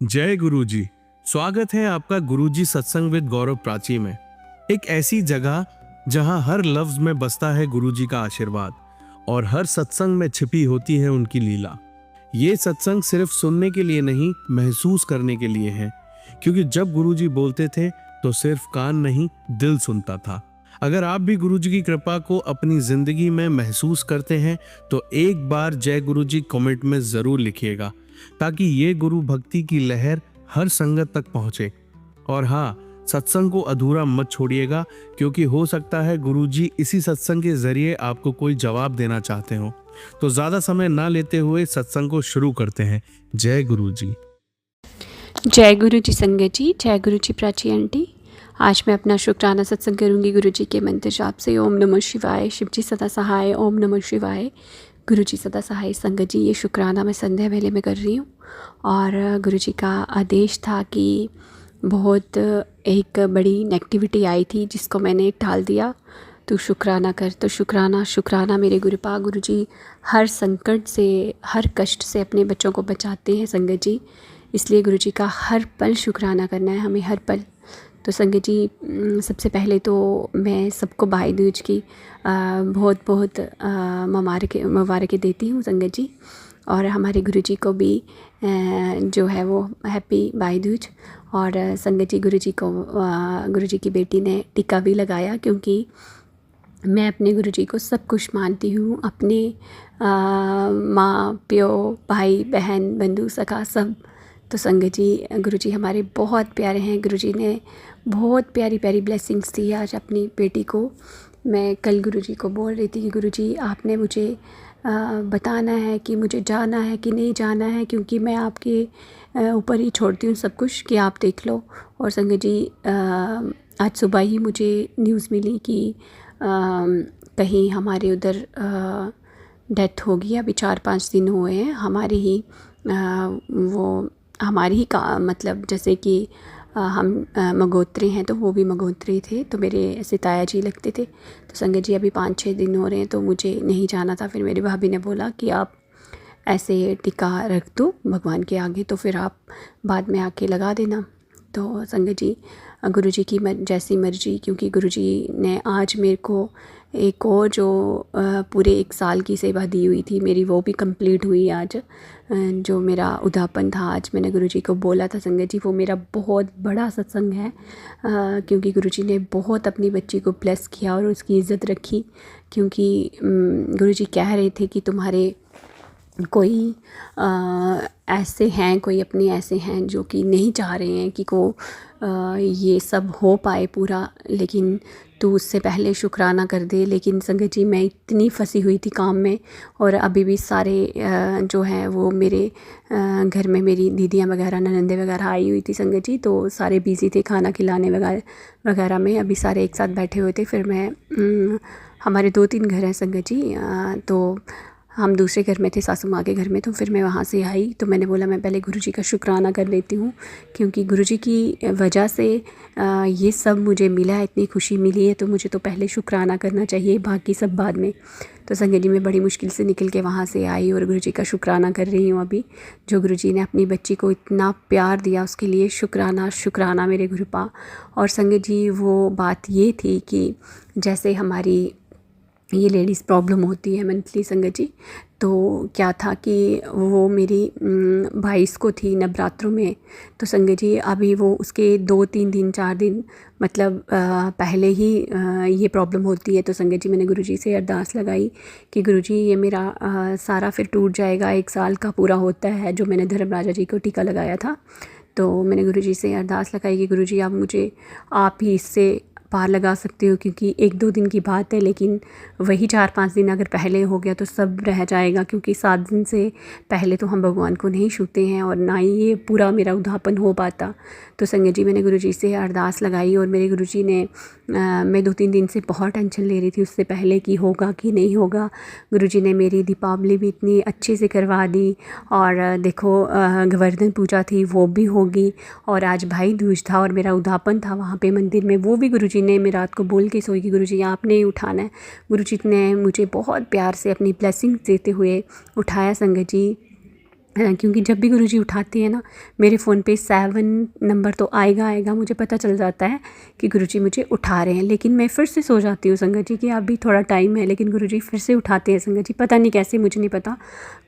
जय गुरुजी। स्वागत है आपका गुरुजी सत्संग विद गौरव प्राची में। एक ऐसी जगह जहां हर लफ्ज में बसता है गुरुजी का आशीर्वाद और हर सत्संग में छिपी होती है उनकी लीला। ये सत्संग सिर्फ सुनने के लिए नहीं, महसूस करने के लिए है, क्योंकि जब गुरुजी बोलते थे तो सिर्फ कान नहीं, दिल सुनता था। अगर आप भी गुरुजी की कृपा को अपनी जिंदगी में महसूस करते हैं तो एक बार जय गुरुजी कमेंट में जरूर लिखिएगा, ताकि ये गुरु भक्ति की लहर हर संगत तक पहुंचे। और हाँ, सत्संग को अधूरा मत छोड़िएगा, क्योंकि हो सकता है गुरुजी इसी सत्संग के जरिए आपको कोई जवाब देना चाहते हो। तो ज्यादा समय ना लेते हुए सत्संग को शुरू करते हैं। जय गुरुजी। जय गुरु जी संगत जी, जय गुरु जी प्राची आंटी। आज मैं अपना शुक्राना सत्संग करूंगी गुरु जी के मंत्र जाप से। ओम नमः शिवाय, शिव जी सदा सहाय। ओम नमः शिवाय, गुरु जी सदा सहाय। संगत जी, ये शुक्राना मैं संध्या वेले में कर रही हूँ और गुरु जी का आदेश था कि बहुत एक बड़ी नेगेटिविटी आई थी जिसको मैंने टाल दिया। तो शुक्राना कर, तो शुक्राना मेरे गुरुपा। गुरु जी हर संकट से, हर कष्ट से अपने बच्चों को बचाते हैं संगत जी, इसलिए गुरु जी का हर पल शुक्राना करना है हमें, हर पल। तो संगत जी, सबसे पहले तो मैं सबको भाई दूज की बहुत बहुत मुबारकें देती हूँ संगत जी, और हमारे गुरु जी को भी जो है वो हैप्पी भाई दूज। और संगत जी, गुरु जी की बेटी ने टीका भी लगाया, क्योंकि मैं अपने गुरु जी को सब कुछ मानती हूँ, अपने माँ प्यो भाई बहन बंधु सखा सब। तो संगत जी, गुरु जी हमारे बहुत प्यारे हैं। गुरु जी ने बहुत प्यारी प्यारी ब्लेसिंग्स दी आज अपनी बेटी को। मैं कल गुरु जी को बोल रही थी कि गुरु जी आपने मुझे बताना है कि मुझे जाना है कि नहीं जाना है, क्योंकि मैं आपके ऊपर ही छोड़ती हूँ सब कुछ कि आप देख लो। और संगत जी, आज सुबह ही मुझे न्यूज़ मिली कि कहीं हमारे उधर डेथ हो गई। अभी 4-5 दिन हुए हैं। हमारी ही का मतलब, जैसे कि हम मगोत्री हैं तो वो भी मगोत्री थे, तो मेरे ऐसे ताया जी लगते थे। तो संगत जी, अभी 5-6 दिन हो रहे हैं तो मुझे नहीं जाना था। फिर मेरी भाभी ने बोला कि आप ऐसे टिका रख दो भगवान के आगे, तो फिर आप बाद में आके लगा देना। तो संगत जी, गुरु जी की जैसी मर्जी, क्योंकि गुरु जी ने आज मेरे को एक और जो पूरे 1 साल की सेवा दी हुई थी मेरी, वो भी कंप्लीट हुई आज। जो मेरा उदापन था, आज मैंने गुरु जी को बोला था संगत जी, वो मेरा बहुत बड़ा सत्संग है, क्योंकि गुरु जी ने बहुत अपनी बच्ची को ब्लेस किया और उसकी इज़्ज़त रखी। क्योंकि गुरु जी कह रहे थे कि तुम्हारे कोई ऐसे हैं, कोई अपने ऐसे हैं जो कि नहीं चाह रहे हैं कि ये सब हो पाए पूरा, लेकिन तू उससे पहले शुक्राना कर दे। लेकिन संगत जी, मैं इतनी फंसी हुई थी काम में, और अभी भी सारे जो हैं वो मेरे घर में मेरी दीदियाँ वगैरह, ननंदे वगैरह आई हुई थी संगत जी, तो सारे बिज़ी थे खाना खिलाने वगैरह में। अभी सारे एक साथ बैठे हुए थे। फिर मैं हमारे 2-3 घर हैं संगत जी, तो हम दूसरे घर में थे, सासू माँ के घर में। तो फिर मैं वहाँ से आई तो मैंने बोला मैं पहले गुरु जी का शुक्राना कर लेती हूँ, क्योंकि गुरु जी की वजह से ये सब मुझे मिला है, इतनी खुशी मिली है, तो मुझे तो पहले शुक्राना करना चाहिए, बाकी सब बाद में। तो संगत जी, मैं बड़ी मुश्किल से निकल के वहाँ से आई और गुरु जी का शुक्राना कर रही हूँ अभी। जो गुरु जी ने अपनी बच्ची को इतना प्यार दिया, उसके लिए शुक्राना मेरे गुरुपा। और संगत जी, वो बात ये थी कि जैसे हमारी ये लेडीज़ प्रॉब्लम होती है मंथली संगत जी, तो क्या था कि वो मेरी 22 को थी नवरात्रों में। तो संगत जी, अभी वो उसके 2-3 दिन 4 दिन मतलब पहले ही ये प्रॉब्लम होती है। तो संगत जी, मैंने गुरु जी से अरदास लगाई कि गुरु जी, ये मेरा सारा फिर टूट जाएगा, 1 साल का पूरा होता है जो मैंने धर्मराजा जी को टीका लगाया था। तो मैंने गुरु जी से अरदास लगाई कि गुरु जी, आप ही इससे पार लगा सकते हो, क्योंकि 1-2 दिन की बात है, लेकिन वही 4-5 दिन अगर पहले हो गया तो सब रह जाएगा, क्योंकि 7 दिन से पहले तो हम भगवान को नहीं छूते हैं और ना ही ये पूरा मेरा उद्यापन हो पाता। तो संगत जी, मैंने गुरु जी से अरदास लगाई और मेरे गुरु जी ने मैं 2-3 दिन से बहुत टेंशन ले रही थी उससे पहले कि होगा कि नहीं होगा। गुरु जी ने मेरी दीपावली भी इतनी अच्छे से करवा दी, और देखो गोवर्धन पूजा थी वो भी होगी, और आज भाई दूज था और मेरा उद्यापन था वहाँ पे मंदिर में, वो भी गुरु जी ने मैं रात को बोल के सोई कि गुरु जी आपने ही उठाना है। गुरु जी ने मुझे बहुत प्यार से अपनी ब्लेसिंग देते हुए उठाया संगत जी। क्योंकि जब भी गुरुजी उठाते हैं ना, मेरे फ़ोन पे 7 नंबर तो आएगा, मुझे पता चल जाता है कि गुरुजी मुझे उठा रहे हैं। लेकिन मैं फिर से सो जाती हूँ संगत जी कि अभी थोड़ा टाइम है, लेकिन गुरुजी फिर से उठाते हैं संगत जी, पता नहीं कैसे, मुझे नहीं पता,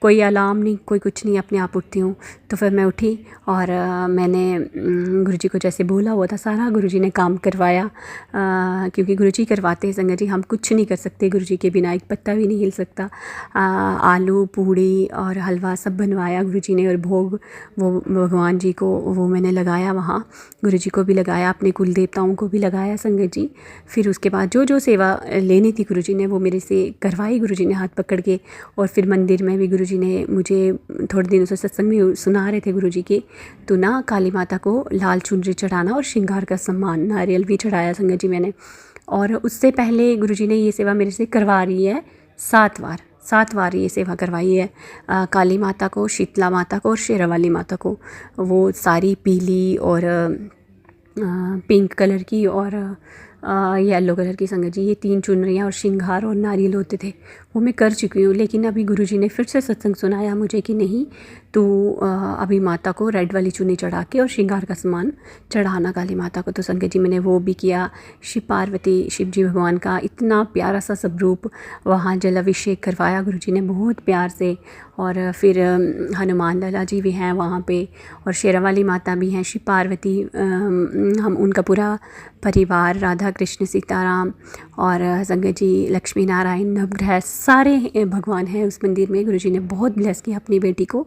कोई अलार्म नहीं, कोई कुछ नहीं, अपने आप उठती हूँ। तो फिर मैं उठी और मैंने गुरुजी को जैसे बोला हुआ था सारा गुरुजी ने काम करवाया, क्योंकि गुरुजी करवाते हैं संगत जी, हम कुछ नहीं कर सकते गुरुजी के बिना, एक पत्ता भी नहीं हिल सकता। आलू पूड़ी और हलवा सब बनवाया गुरुजी ने, और भोग वो भगवान जी को वो मैंने लगाया वहाँ, गुरुजी को भी लगाया, अपने कुल देवताओं को भी लगाया संगत जी। फिर उसके बाद जो जो सेवा लेनी थी गुरुजी ने वो मेरे से करवाई गुरुजी ने हाथ पकड़ के। और फिर मंदिर में भी गुरुजी ने मुझे थोड़े दिनों से सत्संग में सुना रहे थे गुरुजी के, तो ना काली माता को लाल चुनरी चढ़ाना और श्रृंगार का सम्मान, नारियल भी चढ़ाया संगत जी मैंने। और उससे पहले गुरुजी ने ये सेवा मेरे से करवा रही है 7 बार ये सेवा करवाई है, काली माता को, शीतला माता को और शेरावाली माता को। वो सारी पीली और पिंक कलर की और येलो कलर की संगत जी, ये 3 चुनरियाँ और श्रृंगार और नारियल होते थे, वो मैं कर चुकी हूँ। लेकिन अभी गुरुजी ने फिर से सत्संग सुनाया मुझे कि नहीं, तो अभी माता को रेड वाली चुन्नी चढ़ा के और श्रृंगार का सामान चढ़ाना काली माता को। तो संगत जी मैंने वो भी किया। शिव पार्वती, शिव जी भगवान का इतना प्यारा सा स्वरूप, वहाँ जल अभिषेक करवाया गुरुजी ने बहुत प्यार से। और फिर हनुमान लाला जी भी हैं वहाँ पे, और शेरावाली माता भी हैं, शिव पार्वती, हम उनका पूरा परिवार, राधा कृष्ण सीताराम और संगत जी लक्ष्मी नारायण नवग्रह सारे भगवान हैं उस मंदिर में। गुरुजी ने बहुत ब्लेस किया अपनी बेटी को।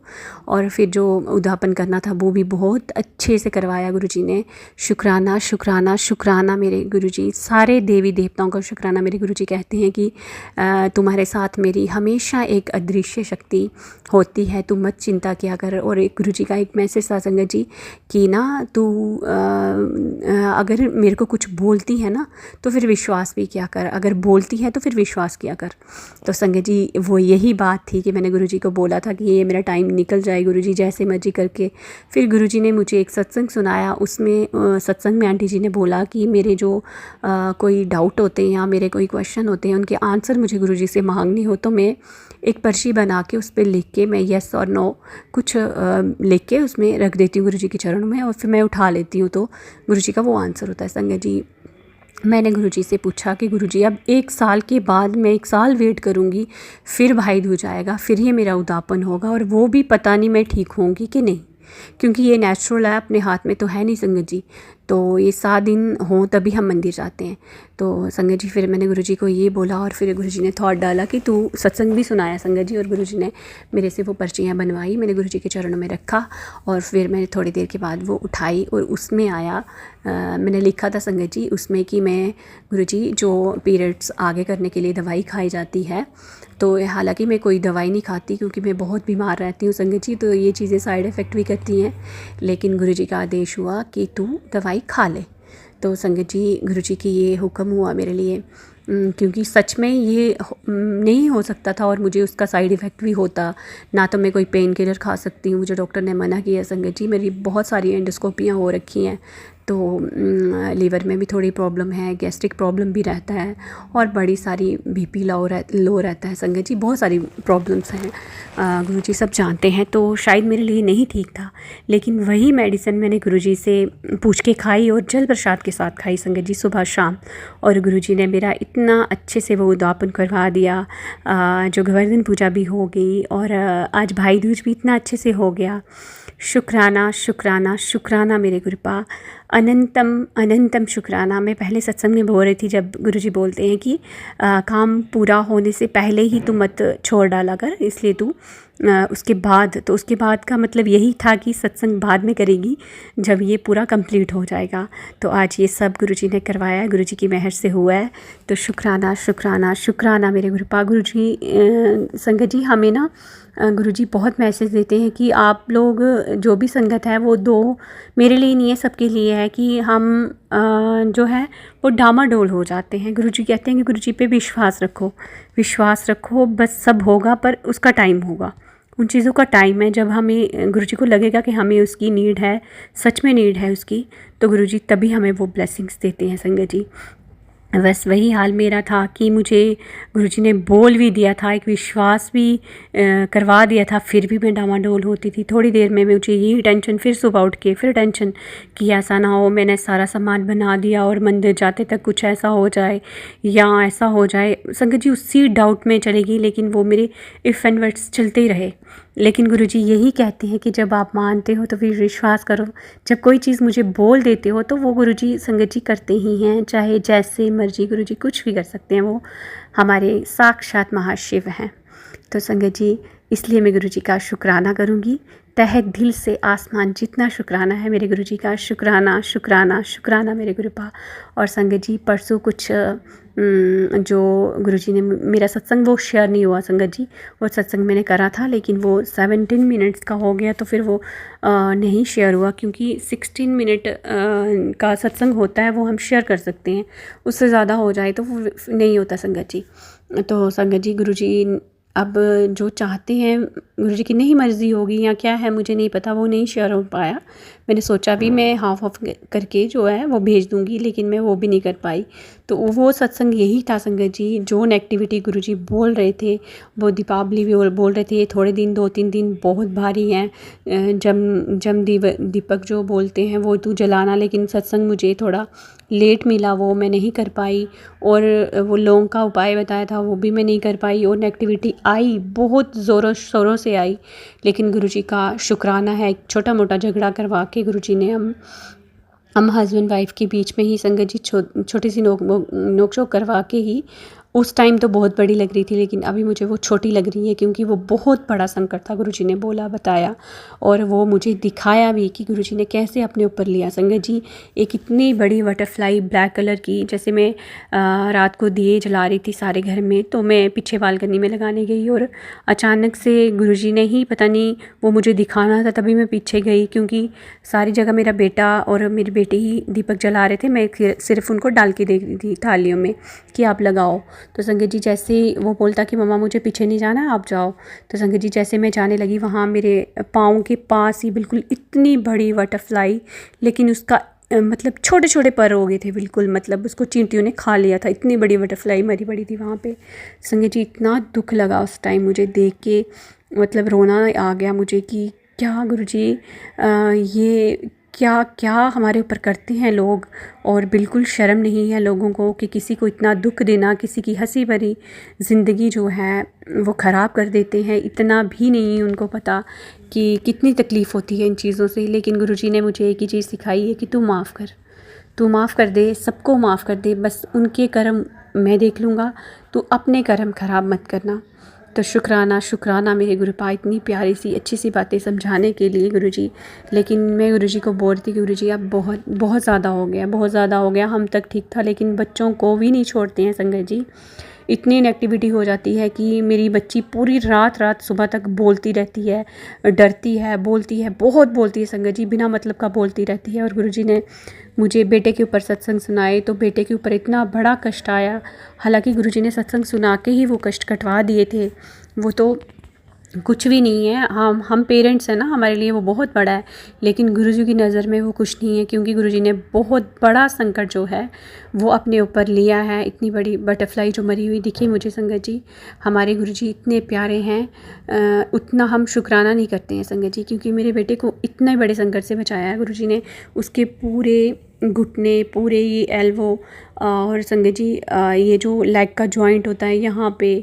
और फिर जो उद्यापन करना था वो भी बहुत अच्छे से करवाया गुरुजी ने। शुक्राना शुक्राना शुक्राना मेरे गुरुजी, सारे देवी देवताओं का शुक्राना। मेरे गुरुजी कहते हैं कि तुम्हारे साथ मेरी हमेशा एक अदृश्य शक्ति होती है, तू मत चिंता किया कर। और एक गुरुजी का एक मैसेज था संगत जी कि ना तू अगर मेरे को कुछ बोलती है ना तो फिर विश्वास भी किया कर, अगर बोलती है तो फिर विश्वास किया कर। तो संगत जी वो यही बात थी कि मैंने गुरुजी को बोला था कि ये मेरा टाइम निकल जाए गुरुजी जैसे मर्जी करके। फिर गुरुजी ने मुझे एक सत्संग सुनाया, उसमें सत्संग में आंटी जी ने बोला कि मेरे जो कोई डाउट होते हैं या मेरे कोई क्वेश्चन होते हैं उनके आंसर मुझे गुरुजी से मांगने हो तो मैं एक पर्ची बना के उस पर लिख के मैं येस और नो कुछ लिख के उसमें रख देती हूँ गुरुजी के चरणों में, और फिर मैं उठा लेती हूँ तो गुरुजी का वो आंसर होता है। संगत जी मैंने गुरुजी से पूछा कि गुरुजी अब 1 साल के बाद मैं 1 साल वेट करूँगी, फिर भाई दूज आएगा, फिर ये मेरा उद्यापन होगा, और वो भी पता नहीं मैं ठीक होंगी कि नहीं, क्योंकि ये नेचुरल है, अपने हाथ में तो है नहीं संगत जी। तो ये 7 दिन हों तभी हम मंदिर जाते हैं। तो संगत जी फिर मैंने गुरुजी को ये बोला, और फिर गुरुजी ने थॉट डाला कि तू सत्संग भी सुनाया संगत जी। और गुरुजी ने मेरे से वो पर्चियाँ बनवाई, मैंने गुरुजी के चरणों में रखा, और फिर मैंने थोड़ी देर के बाद वो उठाई और उसमें आया मैंने लिखा था संगत जी उसमें कि मैं गुरुजी जो पीरियड्स आगे करने के लिए दवाई खाई जाती है, तो हालांकि मैं कोई दवाई नहीं खाती क्योंकि मैं बहुत बीमार रहती हूँ संगत जी, तो ये चीज़ें साइड इफ़ेक्ट भी करती हैं, लेकिन गुरुजी का आदेश हुआ कि तू दवाई खा ले। तो संगत जी गुरुजी की ये हुक्म हुआ मेरे लिए, क्योंकि सच में ये नहीं हो सकता था और मुझे उसका साइड इफ़ेक्ट भी होता ना। तो मैं कोई पेन किलर खा सकती हूँ, मुझे डॉक्टर ने मना किया संगत जी। मेरी बहुत सारी एंडोस्कोपियाँ हो रखी हैं, तो लीवर में भी थोड़ी प्रॉब्लम है, गैस्ट्रिक प्रॉब्लम भी रहता है, और बड़ी सारी बीपी लो रहता है संगत जी, बहुत सारी प्रॉब्लम्स हैं गुरुजी सब जानते हैं। तो शायद मेरे लिए नहीं ठीक था, लेकिन वही मेडिसिन मैंने गुरुजी से पूछ के खाई और जल प्रसाद के साथ खाई संगत जी सुबह शाम, और गुरुजी ने मेरा इतना अच्छे से वो उद्यापन करवा दिया। जो गोवर्धन पूजा भी हो गई और आज भाई दूज भी इतना अच्छे से हो गया। शुक्राना शुक्राना शुक्राना मेरे गुरुपा, अनंतम अनंतम शुक्राना। मैं पहले सत्संग में बोल रही थी जब गुरुजी बोलते हैं कि काम पूरा होने से पहले ही तू मत छोड़ डाला कर, इसलिए तू उसके बाद, तो उसके बाद का मतलब यही था कि सत्संग बाद में करेगी जब ये पूरा कंप्लीट हो जाएगा। तो आज ये सब गुरुजी ने करवाया, गुरुजी की मेहर से हुआ है। तो शुक्राना शुक्राना शुक्राना मेरे गुरुपा। गुरुजी संगत जी हमें ना गुरुजी बहुत मैसेज देते हैं कि आप लोग जो भी संगत है वो दो मेरे लिए नहीं है, सबके लिए है, कि हम जो है वो डामाडोल हो जाते हैं। गुरुजी कहते हैं कि गुरुजी पे विश्वास रखो, बस सब होगा, पर उसका टाइम होगा, उन चीज़ों का टाइम है। जब हमें गुरुजी को लगेगा कि हमें उसकी नीड है, सच में नीड है उसकी, तो गुरुजी तभी हमें वो ब्लेसिंग्स देते हैं संगत जी। बस वही हाल मेरा था कि मुझे गुरुजी ने बोल भी दिया था, एक विश्वास भी करवा दिया था, फिर भी मैं डामाडोल होती थी। थोड़ी देर में मुझे यही टेंशन, फिर सुबह उठ के फिर टेंशन कि ऐसा ना हो मैंने सारा सामान बना दिया और मंदिर जाते तक कुछ ऐसा हो जाए या ऐसा हो जाए। संगत जी उसी डाउट में चलेगी, लेकिन वो मेरे इफ़ एंड वर्ड्स चलते ही रहे। लेकिन गुरुजी यही कहते हैं कि जब आप मानते हो तो फिर विश्वास करो। जब कोई चीज़ मुझे बोल देते हो तो वो गुरुजी संगत जी करते ही हैं, चाहे जैसे मर्जी गुरुजी कुछ भी कर सकते हैं। वो हमारे साक्षात महाशिव हैं। तो संगत जी इसलिए मैं गुरुजी का शुक्राना करूँगी, तहे दिल से आसमान जितना शुक्राना है मेरे गुरुजी का। शुक्राना शुक्राना शुक्राना मेरे गुरुपा। और संगत जी परसों कुछ जो गुरुजी ने मेरा सत्संग वो शेयर नहीं हुआ संगत जी। वो सत्संग मैंने करा था लेकिन वो 17 मिनट्स का हो गया, तो फिर वो नहीं शेयर हुआ, क्योंकि 16 मिनट का सत्संग होता है वो हम शेयर कर सकते हैं, उससे ज़्यादा हो जाए तो वो नहीं होता संगत जी। तो संगत जी गुरुजी अब जो चाहते हैं, गुरुजी की नहीं मर्ज़ी होगी या क्या है मुझे नहीं पता, वो नहीं शेयर हो पाया। मैंने सोचा भी मैं हाफ ऑफ करके जो है वो भेज दूंगी, लेकिन मैं वो भी नहीं कर पाई। तो वो सत्संग यही था संगत जी, जो नेगेटिविटी गुरुजी बोल रहे थे, वो दीपावली भी बोल रहे थे थोड़े दिन 2-3 दिन बहुत भारी हैं। जम दीपक जो बोलते हैं वो तू जलाना, लेकिन सत्संग मुझे थोड़ा लेट मिला, वो मैं नहीं कर पाई। और वो लौंग का उपाय बताया था वो भी मैं नहीं कर पाई। और नेगेटिविटी आई, बहुत ज़ोरों शोरों से आई, लेकिन गुरुजी का शुक्राना है, एक छोटा मोटा झगड़ा करवा के गुरुजी ने हम हस्बैंड वाइफ के बीच में ही संगत जी छोटी सी नोक झोंक करवा के ही, उस टाइम तो बहुत बड़ी लग रही थी, लेकिन अभी मुझे वो छोटी लग रही है, क्योंकि वो बहुत बड़ा संकट था। गुरुजी ने बोला, बताया और वो मुझे दिखाया भी कि गुरुजी ने कैसे अपने ऊपर लिया। संगत जी एक इतनी बड़ी बटरफ्लाई ब्लैक कलर की, जैसे मैं रात को दिए जला रही थी सारे घर में, तो मैं पीछे बालकनी में लगाने गई और अचानक से गुरुजी ने ही पता नहीं वो मुझे दिखाना था, तभी मैं पीछे गई, क्योंकि सारी जगह मेरा बेटा और मेरी बेटी ही दीपक जला रहे थे, मैं सिर्फ उनको डाल के दे रही थी थालियों में कि आप लगाओ। तो संगत जी जैसे वो बोलता कि मम्मा मुझे पीछे नहीं जाना, आप जाओ। तो संगत जी जैसे मैं जाने लगी, वहाँ मेरे पाँव के पास ही बिल्कुल इतनी बड़ी बटरफ्लाई, लेकिन उसका मतलब छोटे छोटे पर हो गए थे बिल्कुल, मतलब उसको चींटियों ने खा लिया था, इतनी बड़ी बटरफ्लाई मरी पड़ी थी वहाँ पे। संगत जी इतना दुख लगा उस टाइम मुझे देख के, मतलब रोना आ गया मुझे कि क्या गुरुजी ये क्या क्या हमारे ऊपर करते हैं लोग, और बिल्कुल शर्म नहीं है लोगों को कि किसी को इतना दुख देना, किसी की हंसी भरी ज़िंदगी जो है वो ख़राब कर देते हैं। इतना भी नहीं उनको पता कि कितनी तकलीफ़ होती है इन चीज़ों से। लेकिन गुरुजी ने मुझे एक ही चीज़ सिखाई है कि तू माफ़ कर, तू माफ़ कर दे, सबको माफ़ कर दे, बस उनके कर्म मैं देख लूँगा, तू अपने कर्म ख़राब मत करना। तो शुक्राना शुक्राना मेरे गुरुपा, इतनी प्यारी सी अच्छी सी बातें समझाने के लिए गुरुजी। लेकिन मैं गुरुजी को बोलती गुरुजी अब बहुत बहुत ज़्यादा हो गया, बहुत ज़्यादा हो गया। हम तक ठीक था, लेकिन बच्चों को भी नहीं छोड़ते हैं संगत जी। इतनी नेगेटिविटी हो जाती है कि मेरी बच्ची पूरी रात सुबह तक बोलती रहती है, डरती है, बोलती है, बहुत बोलती है संगत जी, बिना मतलब का बोलती रहती है। और गुरुजी ने मुझे बेटे के ऊपर सत्संग सुनाए तो बेटे के ऊपर इतना बड़ा कष्ट आया। हालांकि गुरुजी ने सत्संग सुना के ही वो कष्ट कटवा दिए थे, वो तो कुछ भी नहीं है। हम पेरेंट्स हैं ना, हमारे लिए वो बहुत बड़ा है, लेकिन गुरुजी की नज़र में वो कुछ नहीं है, क्योंकि गुरुजी ने बहुत बड़ा संकट जो है वो अपने ऊपर लिया है। इतनी बड़ी बटरफ्लाई जो मरी हुई दिखी मुझे संगत जी, हमारे गुरुजी इतने प्यारे हैं, उतना हम शुक्राना नहीं करते हैं संगत जी, क्योंकि मेरे बेटे को इतने बड़े संकट से बचाया है गुरुजी ने। उसके पूरे घुटने, पूरे ये एल्बो और संगत जी ये जो लेग का जॉइंट होता है यहाँ पे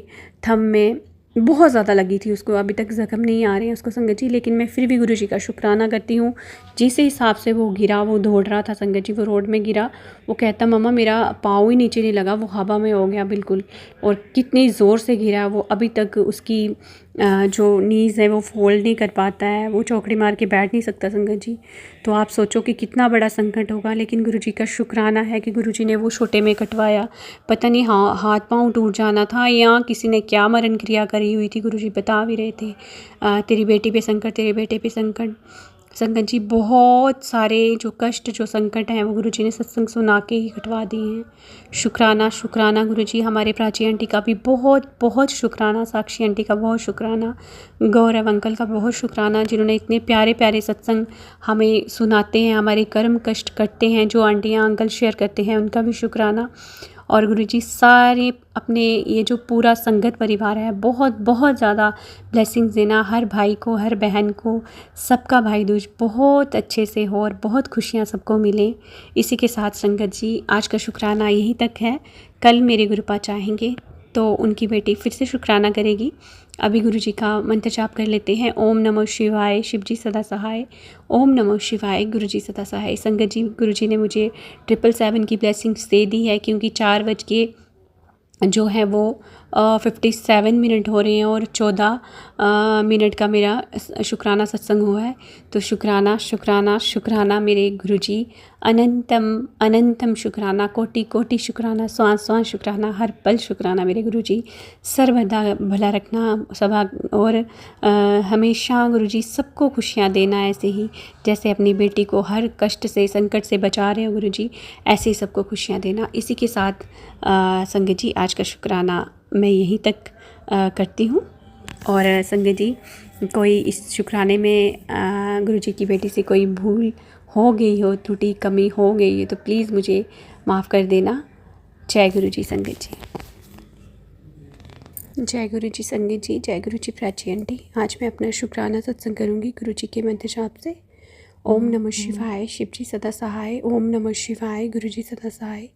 थंब में बहुत ज़्यादा लगी थी उसको। अभी तक ज़ख्म नहीं आ रहे हैं उसको संगत जी, लेकिन मैं फिर भी गुरुजी का शुक्राना करती हूँ। जिस हिसाब से वो गिरा, वो दौड़ रहा था संगत जी, वो रोड में गिरा, वो कहता मम्मा मेरा पाँव ही नीचे नहीं लगा, वो हवा में हो गया बिल्कुल। और कितनी ज़ोर से गिरा, वो अभी तक उसकी जो नीज़ है वो फोल्ड नहीं कर पाता है, वो चौकड़ी मार के बैठ नहीं सकता संगत जी। तो आप सोचो कि कितना बड़ा संकट होगा, लेकिन गुरुजी का शुक्राना है कि गुरुजी ने वो छोटे में कटवाया। पता नहीं हाथ पाँव टूट जाना था या किसी ने क्या मरण क्रिया करी हुई थी, गुरुजी बता भी रहे थे तेरी बेटी पे संकट, तेरे बेटे पे संकट। संगत जी बहुत सारे जो कष्ट, जो संकट हैं वो गुरुजी ने सत्संग सुना के ही कटवा दिए हैं। शुक्राना शुक्राना गुरुजी। हमारे प्राची आंटी का भी बहुत बहुत शुक्राना, साक्षी आंटी का बहुत शुक्राना, गौरव अंकल का बहुत शुक्राना, जिन्होंने इतने प्यारे प्यारे सत्संग हमें सुनाते हैं, हमारे कर्म कष्ट कटते हैं, जो आंटियाँ अंकल शेयर करते हैं उनका भी शुक्राना। और गुरुजी सारे अपने ये जो पूरा संगत परिवार है बहुत बहुत ज़्यादा ब्लेसिंग्स देना, हर भाई को, हर बहन को, सबका भाई दूज बहुत अच्छे से हो और बहुत खुशियाँ सबको मिले। इसी के साथ संगत जी आज का शुक्राना यहीं तक है। कल मेरे गुरुपा चाहेंगे तो उनकी बेटी फिर से शुक्राना करेगी। अभी गुरुजी का मंत्र जाप कर लेते हैं। ओम नमो शिवाय, शिवजी सदा सहाय। ओम नमो शिवाय, गुरुजी सदा सहाय। संगत जी, गुरुजी ने मुझे 777 की ब्लेसिंग्स दे दी है, क्योंकि 4 बज के जो है वो 57 मिनट हो रहे हैं और 14 मिनट का मेरा शुक्राना सत्संग हुआ है। तो शुक्राना शुक्राना शुक्राना मेरे गुरुजी, अनंतम अनंतम शुक्राना, कोटि कोटि शुक्राना, श्वास श्वास शुक्राना, हर पल शुक्राना मेरे गुरुजी। सर्वदा भला रखना सभा और हमेशा गुरुजी सबको खुशियाँ देना, ऐसे ही जैसे अपनी बेटी को हर कष्ट से संकट से बचा रहे हो गुरुजी, ऐसे ही सबको खुशियाँ देना। इसी के साथ संगत जी आज का शुक्राना मैं यहीं तक करती हूँ। और संगत जी, कोई इस शुक्राने में गुरुजी की बेटी से कोई भूल हो गई हो, त्रुटि कमी हो गई है तो प्लीज़ मुझे माफ़ कर देना। जय गुरुजी संगत जी। जय गुरुजी संगत जी, जय गुरुजी प्राची आंटी। आज मैं अपना शुक्राना सत्संग करूँगी गुरुजी के मंत्र जाप से। ओम नमः शिवाय, शिवजी सदा सहाय। ओम नमः शिवाय, गुरुजी सदा सहाय।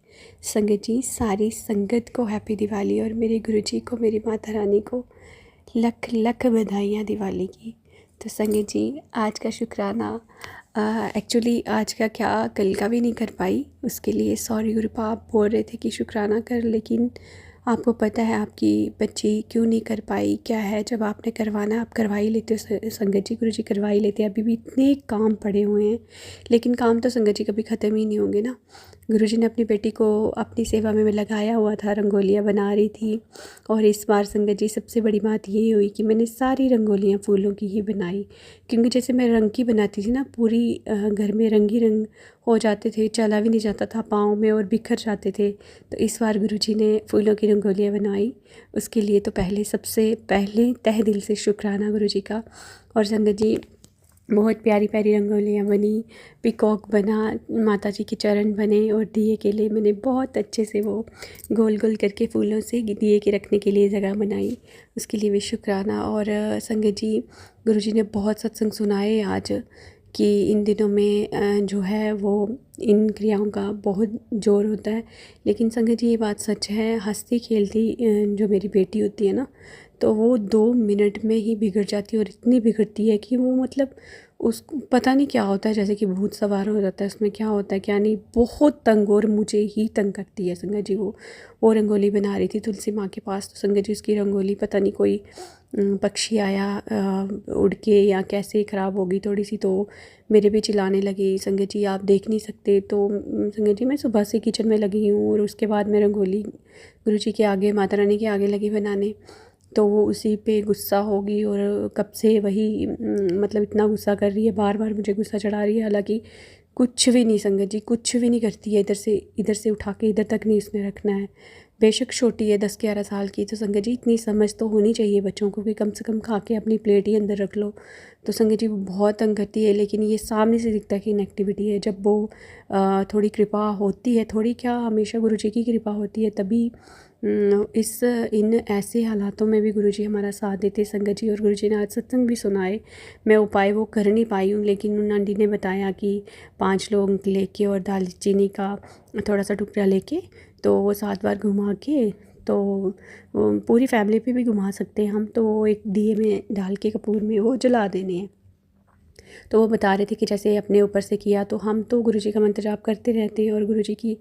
संगत जी, सारी संगत को हैप्पी दिवाली और मेरे गुरुजी को, मेरी माता रानी को लख लख बधाइयाँ दिवाली की। तो संगत जी, आज का शुक्राना एक्चुअली आज का क्या कल का भी नहीं कर पाई, उसके लिए सॉरी गुरुपा। आप बोल रहे थे कि शुक्राना कर, लेकिन आपको पता है आपकी बच्ची क्यों नहीं कर पाई, क्या है, जब आपने करवाना आप करवा ही लेते हो संगत जी, गुरुजी करवा ही लेते हैं। अभी भी इतने काम पड़े हुए हैं, लेकिन काम तो संगत जी कभी ख़त्म ही नहीं होंगे ना। गुरुजी ने अपनी बेटी को अपनी सेवा में लगाया हुआ था, रंगोलियाँ बना रही थी। और इस बार संगत जी सबसे बड़ी बात ये हुई कि मैंने सारी रंगोलियाँ फूलों की ही बनाई, क्योंकि जैसे मैं रंग की बनाती थी ना, पूरी घर में रंग ही रंग हो जाते थे, चला भी नहीं जाता था पाँव में और बिखर जाते थे। तो इस बार गुरुजी ने फूलों की रंगोलियाँ बनाई, उसके लिए तो सबसे पहले तहे दिल से शुक्राना गुरुजी का। और संगत जी, बहुत प्यारी प्यारी रंगोलियाँ बनी, पिकॉक बना, माता जी के चरण बने और दिए के लिए मैंने बहुत अच्छे से वो गोल गोल करके फूलों से दिए के रखने के लिए जगह बनाई, उसके लिए भी शुक्राना। और संगत जी, गुरुजी ने बहुत सत्संग सुनाए आज कि इन दिनों में जो है वो इन क्रियाओं का बहुत ज़ोर होता है। लेकिन संगत जी, ये बात सच है, हंसती खेलती जो मेरी बेटी होती है ना, तो वो 2 मिनट में ही बिगड़ जाती है, और इतनी बिगड़ती है कि वो मतलब उसको पता नहीं क्या होता है, जैसे कि भूत सवार हो जाता है, उसमें क्या होता है क्या नहीं, बहुत तंग और मुझे ही तंग करती है संगत जी। वो रंगोली बना रही थी तुलसी माँ के पास, तो संगत जी उसकी रंगोली पता नहीं कोई पक्षी आया उड़ के या कैसे ख़राब हो गई थोड़ी सी, तो मेरे भी चिल्लाने लगी। संगत जी आप देख नहीं सकते। तो संगत जी, मैं सुबह से किचन में लगी हूँ और उसके बाद मैं रंगोली गुरुजी के आगे, माता रानी के आगे लगी बनाने, तो वो उसी पे गुस्सा होगी और कब से वही मतलब इतना गुस्सा कर रही है, बार बार मुझे गुस्सा चढ़ा रही है। हालांकि कुछ भी नहीं संगत जी, कुछ भी नहीं करती है, इधर से उठा के इधर तक नहीं उसने रखना है। बेशक छोटी है, 10-11 साल की, तो संगत जी इतनी समझ तो होनी चाहिए बच्चों को कि कम से कम खा के अपनी प्लेट ही अंदर रख लो। तो संगत जी वो बहुत तंग करती है, लेकिन ये सामने से दिखता है कि इनएक्टिविटी है। जब वो थोड़ी कृपा होती है, थोड़ी क्या, हमेशा गुरुजी की कृपा होती है, तभी इन ऐसे हालातों में भी गुरुजी हमारा साथ देते संगत जी। और गुरुजी ने आज सत्संग भी सुनाए। मैं उपाय वो कर नहीं पाई हूँ, लेकिन उन आंटी ने बताया कि 5 लौंग लेके और दालचीनी का थोड़ा सा टुकड़ा लेके, तो वो 7 बार घुमा के, तो पूरी फैमिली पे भी घुमा सकते हैं हम, तो एक दिए में डाल के कपूर में वो जला देने हैं। तो वो बता रहे थे कि जैसे अपने ऊपर से किया, तो हम तो गुरुजी का मंत्र जाप करते रहते हैं और गुरुजी की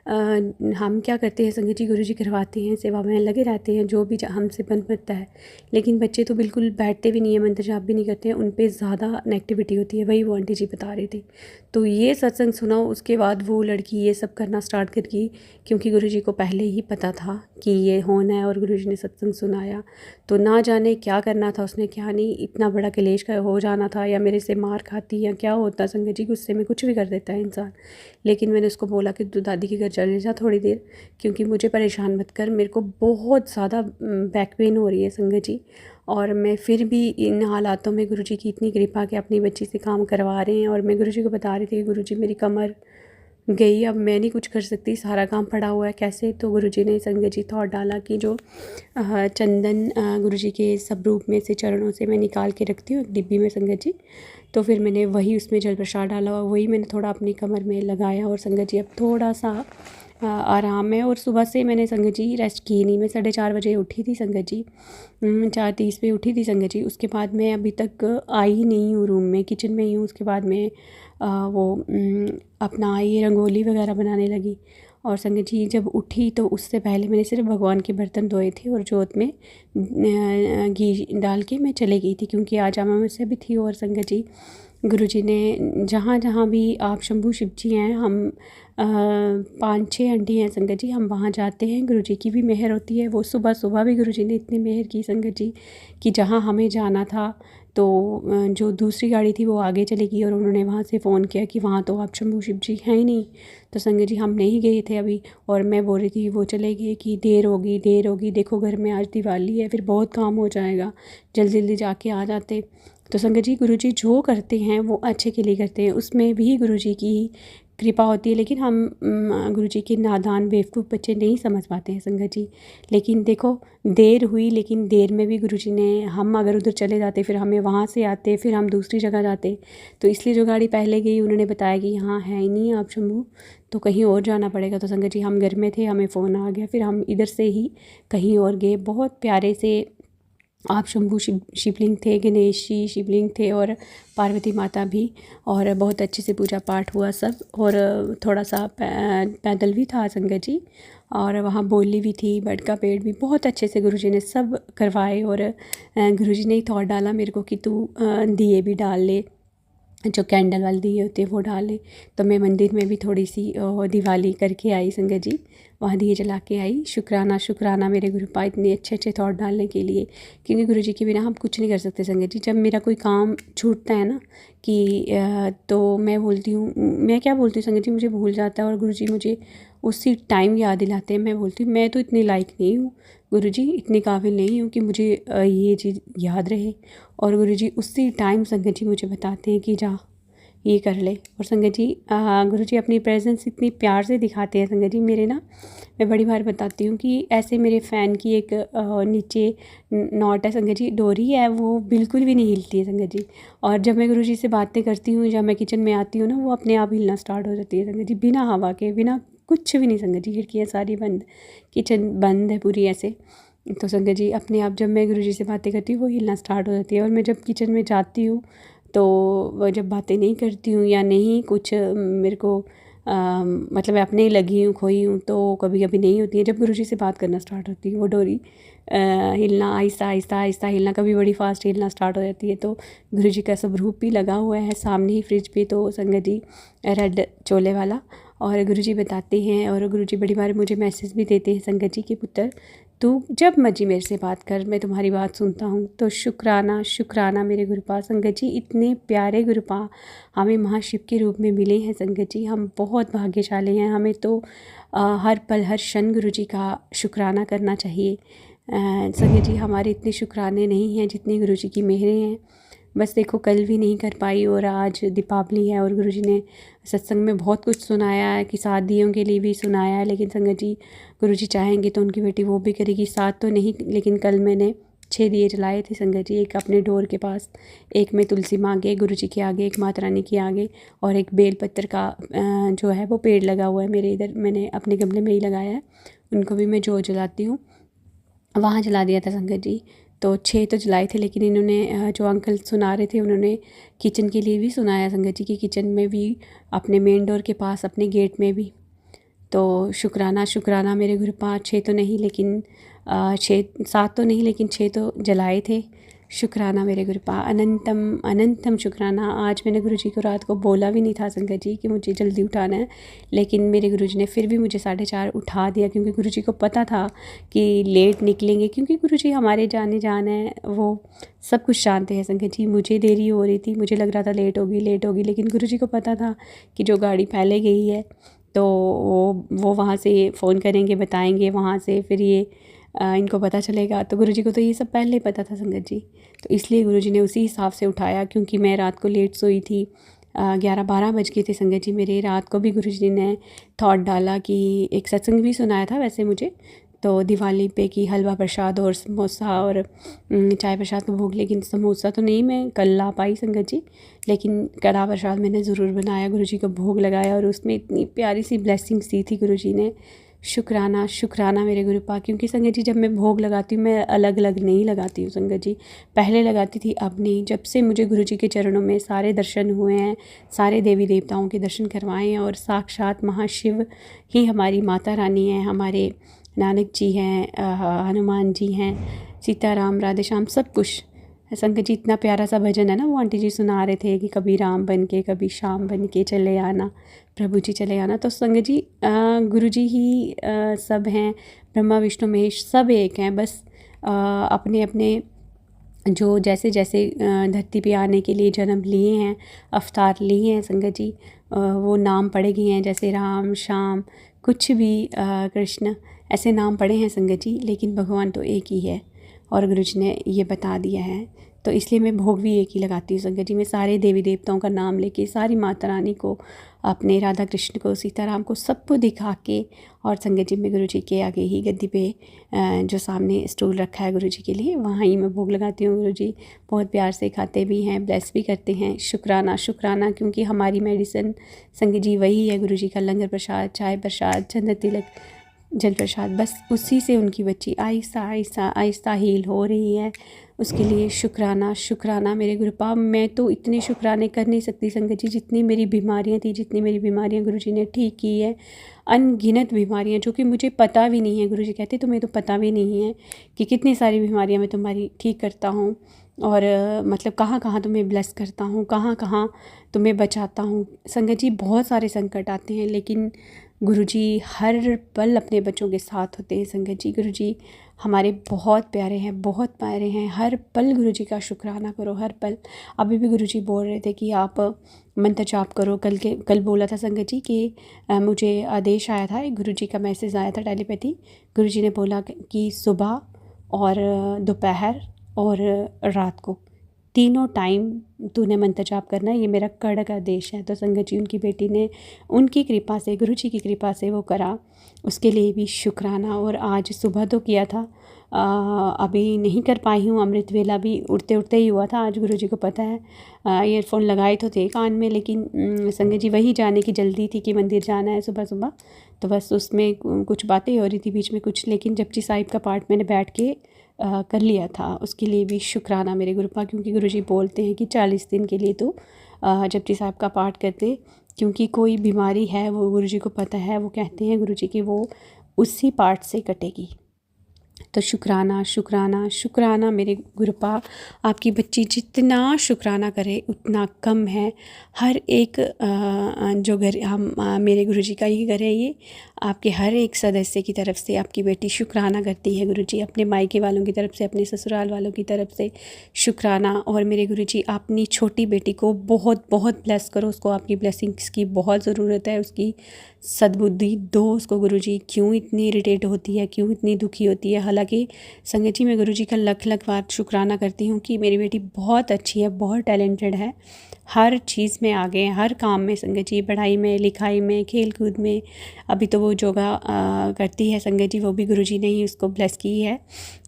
हम क्या करते हैं संगत जी, गुरुजी करवाते हैं, सेवा में लगे रहते हैं, जो भी हमसे बन पड़ता है। लेकिन बच्चे तो बिल्कुल बैठते भी नहीं है, मंत्र जाप भी नहीं करते हैं, उन पे ज़्यादा नेगेटिविटी होती है, वही वो आंटी जी बता रही थी। तो ये सत्संग सुना, उसके बाद वो लड़की ये सब करना स्टार्ट कर गई, क्योंकि गुरुजी को पहले ही पता था कि ये होना है और गुरुजी ने सत्संग सुनाया। तो ना जाने क्या करना था उसने, क्या नहीं, इतना बड़ा कलेश का हो जाना था, या मेरे से मार खाती या क्या होता संगत जी, गुस्से में कुछ भी कर देता है इंसान। लेकिन मैंने उसको बोला कि तू दादी के घर चले जा थोड़ी देर, क्योंकि मुझे परेशान मत कर, मेरे को बहुत ज़्यादा बैक पेन हो रही है संगत जी। और मैं फिर भी इन हालातों में गुरुजी की इतनी कृपा के अपनी बच्ची से काम करवा रहे हैं। और मैं गुरुजी को बता रही थी कि गुरुजी मेरी कमर गई, अब मैं नहीं कुछ कर सकती, सारा काम पड़ा हुआ है, कैसे। तो गुरुजी ने संगत जी थॉट डाला कि जो चंदन गुरुजी के सब रूप में से चरणों से मैं निकाल के रखती हूँ एक डिब्बी में संगत जी। तो फिर मैंने वही उसमें जल प्रसाद डाला और वही मैंने थोड़ा अपनी कमर में लगाया। और संगत जी अब थोड़ा सा आराम है। और सुबह से मैंने संगत जी रेस्ट की नहीं, मैं 4:30 बजे उठी थी संगत जी, 4:30 पे उठी थी संगत जी। उसके बाद मैं अभी तक आई नहीं हूँ रूम में, किचन में ही हूँ। उसके बाद मैं अपना ये रंगोली वगैरह बनाने लगी। और संगत जी जब उठी तो उससे पहले मैंने सिर्फ भगवान के बर्तन धोए थे और जोत में घी डाल के मैं चले गई थी, क्योंकि आज जामा मस्जिद भी थी। और संगत जी गुरुजी ने जहाँ जहाँ भी आप शंभू शिव जी हैं, हम 5-6 आंटी हैं संगत जी, हम वहाँ जाते हैं, गुरुजी की भी मेहर होती है। वो सुबह सुबह भी गुरुजी ने इतनी मेहर की संगत जी कि जहाँ हमें जाना था तो जो दूसरी गाड़ी थी वो आगे चली गई और उन्होंने वहाँ से फ़ोन किया कि वहाँ तो आप शंभू शिव जी हैं ही नहीं। तो संगत जी हम नहीं गए थे अभी, और मैं बोल रही थी वो चले गए कि देर होगी देर होगी, देखो घर में आज दिवाली है, फिर बहुत काम हो जाएगा, जल्दी जल्दी जाके आ जाते। तो संगत जी गुरुजी जो करते हैं वो अच्छे के लिए करते हैं, उसमें भी गुरुजी की कृपा होती है। लेकिन हम गुरुजी के नादान बेवकूफ़ बच्चे नहीं समझ पाते हैं संगत जी। लेकिन देखो देर हुई, लेकिन देर में भी गुरुजी ने, हम अगर उधर चले जाते फिर हमें वहाँ से आते, फिर हम दूसरी जगह जाते। तो इसलिए जो गाड़ी पहले गई उन्होंने बताया कि यहाँ है ही नहीं आप शंभू, तो कहीं और जाना पड़ेगा। तो संगत जी हम घर में थे, हमें फ़ोन आ गया, फिर हम इधर से ही कहीं और गए। बहुत प्यारे से आप शंभू शिवलिंग थे, गणेश जी शिवलिंग थे और पार्वती माता भी, और बहुत अच्छे से पूजा पाठ हुआ सब। और थोड़ा सा पैदल भी था संगत जी, और वहाँ बोली भी थी, बड़ का पेड़ भी, बहुत अच्छे से गुरुजी ने सब करवाए। और गुरुजी ने ही थॉट डाला मेरे को कि तू दिए भी डाल ले, जो कैंडल वाले दिए होते हैं वो डाले। तो मैं मंदिर में भी थोड़ी सी दिवाली करके आई संगत जी, वहाँ दिए जला के आई। शुक्राना शुक्राना मेरे गुरुपा इतने अच्छे अच्छे थॉट डालने के लिए, क्योंकि गुरुजी के बिना हम कुछ नहीं कर सकते संगत जी। जब मेरा कोई काम छूटता है ना कि तो मैं बोलती हूँ, मैं क्या बोलती हूँ संगत जी, मुझे भूल जाता है और गुरुजी मुझे उसी टाइम याद दिलाते हैं। मैं बोलती हूँ मैं तो इतनी लायक नहीं हूँ गुरुजी, इतनी काबिल नहीं हूँ कि मुझे ये चीज़ याद रहे। और गुरुजी उसी टाइम संगत जी मुझे बताते हैं कि जा ये कर ले। और संगत जी गुरुजी अपनी प्रेजेंस इतनी प्यार से दिखाते हैं संगत जी। मेरे ना, मैं बड़ी बार बताती हूँ कि ऐसे मेरे फ़ैन की एक नीचे नॉट है संगत जी, डोरी है, वो बिल्कुल भी नहीं हिलती है संगत जी। और जब मैं गुरुजी से बातें करती हूँ, जब मैं किचन में आती हूँ ना, वो अपने आप हिलना स्टार्ट हो जाती है संगत जी, बिना हवा के, बिना कुछ भी नहीं संगत जी। खिड़कियाँ सारी बंद, किचन बंद है पूरी ऐसे। तो संगत जी अपने आप जब मैं गुरुजी से बातें करती हूँ वो हिलना स्टार्ट हो जाती है। और मैं जब किचन में जाती हूँ तो वो जब बातें नहीं करती हूँ या नहीं कुछ मेरे को मतलब मैं अपने ही लगी हूँ, खोई हूँ, तो कभी कभी नहीं होती है। जब गुरुजी से बात करना स्टार्ट होती है वो डोरी हिलना, आहिस्ता आहिस्ता आहिस्ता हिलना, कभी बड़ी फास्ट हिलना स्टार्ट हो जाती है। तो गुरुजी का स्वरूप भी लगा हुआ है सामने ही फ्रिज पे, तो संगत जी रेड चोले वाला। और गुरुजी बताते हैं, और गुरुजी बड़ी बार मुझे मैसेज भी देते हैं संगत जी कि पुत्र तू जब मर्जी मेरे से बात कर, मैं तुम्हारी बात सुनता हूँ। तो शुक्राना शुक्राना मेरे गुरुपा। संगत जी इतने प्यारे गुरुपा हमें महाशिव के रूप में मिले हैं संगत जी, हम बहुत भाग्यशाली हैं। हमें तो हर पल हर क्षण गुरुजी का शुक्राना करना चाहिए। संगत जी हमारे इतने शुक्राने नहीं हैं जितने गुरुजी की मेहरें हैं। बस देखो कल भी नहीं कर पाई और आज दीपावली है, और गुरुजी ने सत्संग में बहुत कुछ सुनाया है कि शादियों के लिए भी सुनाया है। लेकिन संगत जी गुरुजी चाहेंगे तो उनकी बेटी वो भी करेगी, साथ तो नहीं, लेकिन कल मैंने 6 दिए जलाए थे संगत जी, एक अपने डोर के पास, एक मैं तुलसी माँ आगे गुरुजी के आगे, एक माता रानी के आगे, और एक बेलपत्र का जो है वो पेड़ लगा हुआ है मेरे इधर, मैंने अपने गमले में ही लगाया है, उनको भी मैं जो जलाती हूँ वहाँ जला दिया था संगत जी। तो 6 तो जलाए थे, लेकिन इन्होंने जो अंकल सुना रहे थे उन्होंने किचन के लिए भी सुनाया संगत जी, की किचन में भी, अपने मेन डोर के पास, अपने गेट में भी। तो शुक्राना शुक्राना मेरे गुरुपा, 6 तो नहीं लेकिन 7 तो नहीं लेकिन 6 तो जलाए थे। शुक्राना मेरे गुरुपा, अनंतम अनंतम शुक्राना। आज मैंने गुरुजी को रात को बोला भी नहीं था संगत जी कि मुझे जल्दी उठाना है, लेकिन मेरे गुरुजी ने फिर भी मुझे 4:30 उठा दिया, क्योंकि गुरुजी को पता था कि लेट निकलेंगे, क्योंकि गुरुजी हमारे जाने जान है, वो सब कुछ जानते हैं संगत जी। मुझे देरी हो रही थी, मुझे लग रहा था लेट होगी, लेकिन गुरुजी को पता था कि जो गाड़ी पहले गई है तो वो वहाँ से फ़ोन करेंगे, बताएंगे वहाँ से, फिर ये इनको पता चलेगा। तो गुरुजी को तो ये सब पहले ही पता था संगत जी, तो इसलिए गुरुजी ने उसी हिसाब से उठाया। क्योंकि मैं रात को लेट सोई थी, 11-12 बज गए थे संगत जी मेरे। रात को भी गुरुजी ने थॉट डाला कि एक सत्संग भी सुनाया था वैसे मुझे, तो दिवाली पे कि हलवा प्रसाद और समोसा और चाय प्रसाद का भोग, लेकिन समोसा तो नहीं मैं कल ला पाई संगत जी, लेकिन कड़ा प्रसाद मैंने ज़रूर बनाया, गुरुजी को भोग लगाया और उसमें इतनी प्यारी सी ब्लेसिंग्स दी थी गुरुजी ने। शुक्राना शुक्राना मेरे गुरुपा, क्योंकि संगत जी जब मैं भोग लगाती हूँ मैं अलग अलग नहीं लगाती हूँ संगत जी, पहले लगाती थी अब नहीं। जब से मुझे गुरुजी के चरणों में सारे दर्शन हुए हैं, सारे देवी देवताओं के दर्शन करवाए हैं और साक्षात महाशिव ही हमारी माता रानी हैं, हमारे नानक जी हैं, हनुमान जी हैं, सीताराम राधे श्याम सब कुछ। संगत जी इतना प्यारा सा भजन है ना, वो आंटी जी सुना रहे थे कि कभी राम बन के कभी श्याम बन के चले आना, प्रभु जी चले आना। तो संगत जी गुरु जी ही सब हैं, ब्रह्मा विष्णु महेश सब एक हैं, बस अपने अपने जो जैसे जैसे धरती पे आने के लिए जन्म लिए हैं, अवतार लिए हैं संगत जी, वो नाम पड़े गए हैं, जैसे राम श्याम कुछ भी, कृष्ण, ऐसे नाम पड़े हैं संगत जी, लेकिन भगवान तो एक ही है और गुरु जी ने ये बता दिया है। तो इसलिए मैं भोग भी एक ही लगाती हूँ संगत जी। मैं सारे देवी देवताओं का नाम लेके, सारी माता रानी को, अपने राधा कृष्ण को, सीताराम को, सबको दिखा के, और संगत जी में गुरु जी के आगे ही गद्दी पे जो सामने स्टूल रखा है गुरु जी के लिए, वहाँ ही मैं भोग लगाती हूँ। गुरु जी बहुत प्यार से खाते भी हैं, ब्लेस भी करते हैं। शुक्राना शुक्राना, क्योंकि हमारी मेडिसिन संगत जी वही है, गुरु जी का लंगर प्रसाद, चाय प्रसाद, चंदन तिलक, जल प्रसाद, बस उसी से उनकी बच्ची आहिस्ता आहिस्ता आहिस्ता हील हो रही है। उसके लिए शुक्राना शुक्राना मेरे गुरुपा। मैं तो इतने शुक्राने कर नहीं सकती संगत जी, जितनी मेरी बीमारियां थी, जितनी मेरी बीमारियां गुरुजी ने ठीक की है, अनगिनत बीमारियां जो कि मुझे पता भी नहीं है। गुरुजी कहते तुम्हें तो पता भी नहीं है कि कितनी सारी बीमारियां मैं तुम्हारी ठीक करता हूँ, और मतलब कहाँ कहाँ तुम्हें ब्लेस करता हूँ, कहाँ कहाँ तुम्हें बचाता हूँ। संगत जी बहुत सारे संकट आते हैं, लेकिन गुरुजी हर पल अपने बच्चों के साथ होते हैं संगत जी। गुरुजी हमारे बहुत प्यारे हैं, बहुत प्यारे हैं। हर पल गुरुजी का शुक्राना करो, हर पल। अभी भी गुरुजी बोल रहे थे कि आप मंत्र जाप करो। कल बोला था संगत जी कि मुझे आदेश आया था, एक गुरुजी का मैसेज आया था टेलीपैथी। गुरुजी ने बोला कि सुबह और दोपहर और रात को तीनों टाइम तूने मंत्र जाप करना है, ये मेरा कड़क आदेश है। तो संगत जी उनकी बेटी ने उनकी कृपा से, गुरु जी की कृपा से वो करा, उसके लिए भी शुक्राना। और आज सुबह तो किया था, अभी नहीं कर पाई हूँ, अमृत वेला भी उठते उठते ही हुआ था। आज गुरु जी को पता है, ईयरफोन लगाए तो थे कान में, लेकिन संगत जी वही जाने की जल्दी थी कि मंदिर जाना है सुबह सुबह, तो बस उसमें कुछ बातें हो रही थी बीच में कुछ, लेकिन जपजी साहिब का पाठ मैंने बैठ के कर लिया था। उसके लिए भी शुक्राना मेरे गुरुपा, क्योंकि गुरुजी बोलते हैं कि 40 दिन के लिए तो जपजी साहिब का पाठ करते, क्योंकि कोई बीमारी है वो गुरुजी को पता है, वो कहते हैं गुरुजी कि वो उसी पाठ से कटेगी। तो शुक्राना शुक्राना शुक्राना मेरे गुरुपा। आपकी बच्ची जितना शुक्राना करे उतना कम है। हर एक जो घर हम मेरे गुरुजी का ही घर है, ये आपके हर एक सदस्य की तरफ से आपकी बेटी शुक्राना करती है गुरुजी, अपने मायके वालों की तरफ से, अपने ससुराल वालों की तरफ से शुक्राना। और मेरे गुरुजी अपनी छोटी बेटी को बहुत बहुत ब्लेस करो, उसको आपकी ब्लेसिंग्स की बहुत ज़रूरत है, उसकी सद्बुद्धि दो उसको गुरुजी। क्यों इतनी इरिटेट होती है, क्यों इतनी दुखी होती है? हालांकि संगत जी मैं गुरुजी का लख लख बार शुक्राना करती हूँ कि मेरी बेटी बहुत अच्छी है, बहुत टैलेंटेड है, हर चीज़ में आगे हैं, हर काम में संगत जी, पढ़ाई में, लिखाई में, खेल कूद में। अभी तो वो योगा करती है संगत जी, वो भी गुरुजी ने ही उसको ब्लेस की है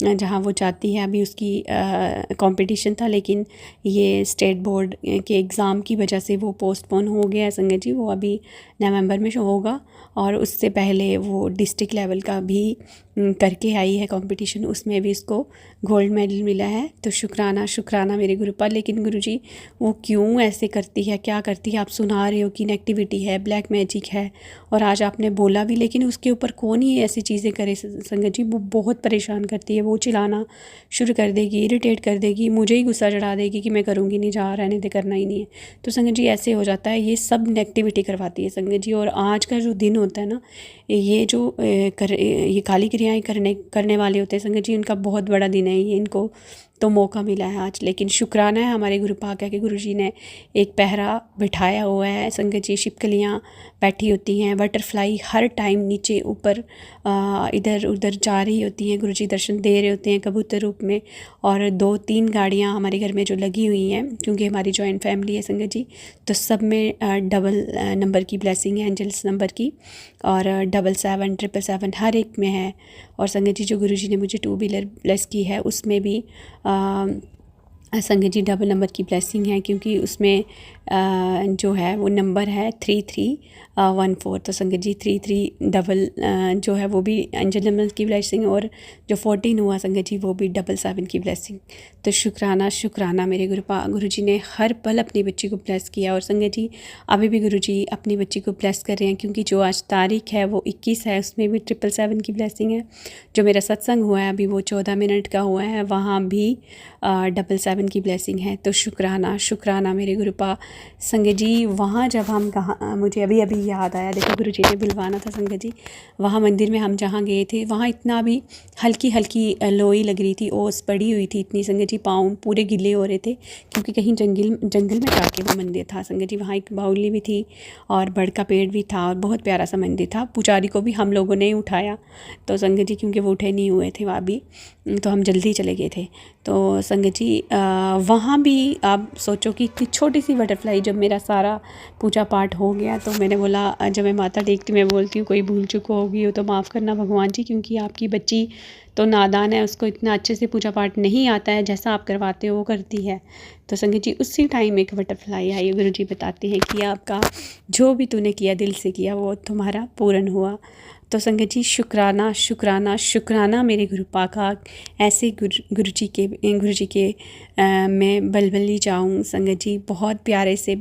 जहाँ वो जाती है। अभी उसकी कंपटीशन था, लेकिन ये स्टेट बोर्ड के एग्ज़ाम की वजह से वो पोस्टपोन हो गया है संगत जी। वो अभी नवंबर में होगा, और उससे पहले वो डिस्ट्रिक्ट लेवल का भी करके आई है कंपटीशन, उसमें भी इसको गोल्ड मेडल मिला है। तो शुक्राना शुक्राना मेरे गुरुपा। लेकिन गुरुजी वो क्यों ऐसे करती है, क्या करती है? आप सुना रहे हो कि नेगेटिविटी है, ब्लैक मैजिक है, और आज आपने बोला भी, लेकिन उसके ऊपर कौन ही ऐसी चीज़ें करे संगत जी? वो बहुत परेशान करती है, वो चिल्लाना शुरू कर देगी, इरिटेट कर देगी, मुझे ही गुस्सा चढ़ा देगी कि मैं करूँगी नहीं, जा रहने दे, करना ही नहीं है। तो संगत जी ऐसे हो जाता है, ये सब नेगेटिविटी करवाती है संगत जी। और आज का जो दिन होता है ना, ये जो ये काली क्रियाएँ करने वाले होते हैं संगत जी, इनका बहुत बड़ा दिन है ये। इनको तो मौका मिला है आज। लेकिन शुक्राना है हमारे गुरु पाक है कि गुरुजी ने एक पहरा बिठाया हुआ है। संगत जी, छिपकलियाँ बैठी होती हैं, बटरफ्लाई हर टाइम नीचे ऊपर इधर उधर जा रही होती हैं, गुरुजी दर्शन दे रहे होते हैं कबूतर रूप में। और 2-3 गाड़ियाँ हमारे घर में जो लगी हुई हैं, क्योंकि हमारी जॉइंट फैमिली है संगत जी, तो सब में डबल नंबर की ब्लेसिंग है, एंजल्स नंबर की, और 77, 777 हर एक में है। और संगत जी, जो गुरुजी ने मुझे 2 व्हीलर ब्लेस की है उसमें भी संगत जी डबल नंबर की ब्लेसिंग है, क्योंकि उसमें जो है वो नंबर है 3314। तो संगत जी 33 डबल जो है वो भी एंजल नंबर की ब्लेसिंग, और जो 14 हुआ संगत जी वो भी 77 की ब्लेसिंग। तो शुक्राना मेरे गुरुजी ने हर पल अपनी बच्ची को ब्लेस किया। और संगत जी अभी भी गुरुजी अपनी बच्ची को ब्लेस कर रहे हैं, क्योंकि जो आज तारीख है वो 21 है, उसमें भी 777 की ब्लेसिंग है। जो मेरा सत्संग हुआ है अभी वो 14 मिनट का हुआ है, वहाँ भी 777 की ब्लेसिंग है। तो शुक्राना मेरे गुरुपा। संगत जी वहाँ जब हम कहाँ, मुझे अभी याद आया, देखो गुरुजी ने बुलवाना था संगत जी। वहाँ मंदिर में हम जहाँ गए थे वहाँ इतना भी हल्की लोई लग रही थी, ओस पड़ी हुई थी इतनी संगत जी, पाँव पूरे गिले हो रहे थे, क्योंकि कहीं जंगल में जाके वो मंदिर था संगत जी। वहाँ एक बाउली भी थी और बड़ का पेड़ भी था, और बहुत प्यारा सा मंदिर था। पुजारी को भी हम लोगों ने उठाया तो संगत जी, क्योंकि वो उठे नहीं हुए थे वहाँ भी, तो हम जल्दी चले गए थे। तो संगत जी वहाँ भी आप सोचो कि इतनी छोटी सी बटरफ्लाई, जब मेरा सारा पूजा पाठ हो गया तो मैंने बोला, जब मैं माता टेकती मैं बोलती हूँ कोई भूल चूक होगी हो तो माफ़ करना भगवान जी, क्योंकि आपकी बच्ची तो नादान है, उसको इतना अच्छे से पूजा पाठ नहीं आता है, जैसा आप करवाते हो वो करती है। तो संगत जी उसी टाइम एक बटरफ्लाई आई। गुरुजी बताते हैं कि आपका जो भी तूने किया दिल से किया वो तुम्हारा पूर्ण हुआ। तो संगत जी शुक्राना मेरे गुरु पाका। ऐसे गुरुजी के मैं बलबली जाऊँ संगत जी। बहुत प्यारे से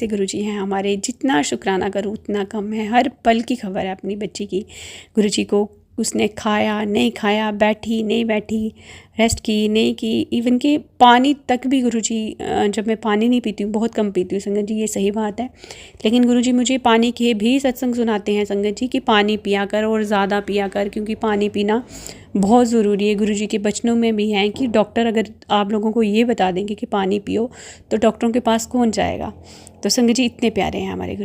गुरुजी हैं हमारे, जितना शुक्राना करूँ उतना कम है। हर पल की खबर है अपनी बच्ची की। गुरुजी को उसने खाया नहीं खाया, बैठी नहीं बैठी, रेस्ट की नहीं की, इवन कि पानी तक भी गुरुजी, जब मैं पानी नहीं पीती हूँ, बहुत कम पीती हूँ संगत जी, ये सही बात है, लेकिन गुरुजी मुझे पानी के भी सत्संग सुनाते हैं संगत जी कि पानी पिया कर और ज़्यादा पिया कर, क्योंकि पानी पीना बहुत ज़रूरी है। गुरुजी के बचनों में भी हैं कि डॉक्टर अगर आप लोगों को ये बता देंगे कि पानी पियो तो डॉक्टरों के पास कौन जाएगा। तो संगत जी इतने प्यारे हैं हमारे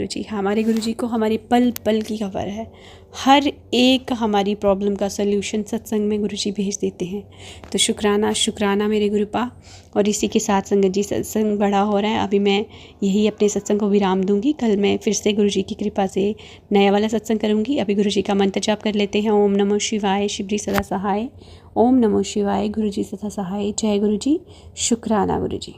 गुरुजी को हमारी पल पल की खबर है। हर एक हमारी प्रॉब्लम का सल्यूशन सत्संग में गुरुजी भेज देते हैं। तो शुक्राना मेरे गुरुपा। और इसी के साथ संगत जी सत्संग बड़ा हो रहा है। अभी मैं यही अपने सत्संग को विराम दूंगी, कल मैं फिर से गुरुजी की कृपा से नया वाला सत्संग करूंगी। अभी गुरुजी का मंत्र जाप कर लेते हैं। ओम नमो शिवाय, शिवजी सदा सहाय। ओम नमो शिवाय, गुरुजी सदा सहाय। जय गुरुजी। शुक्राना गुरुजी।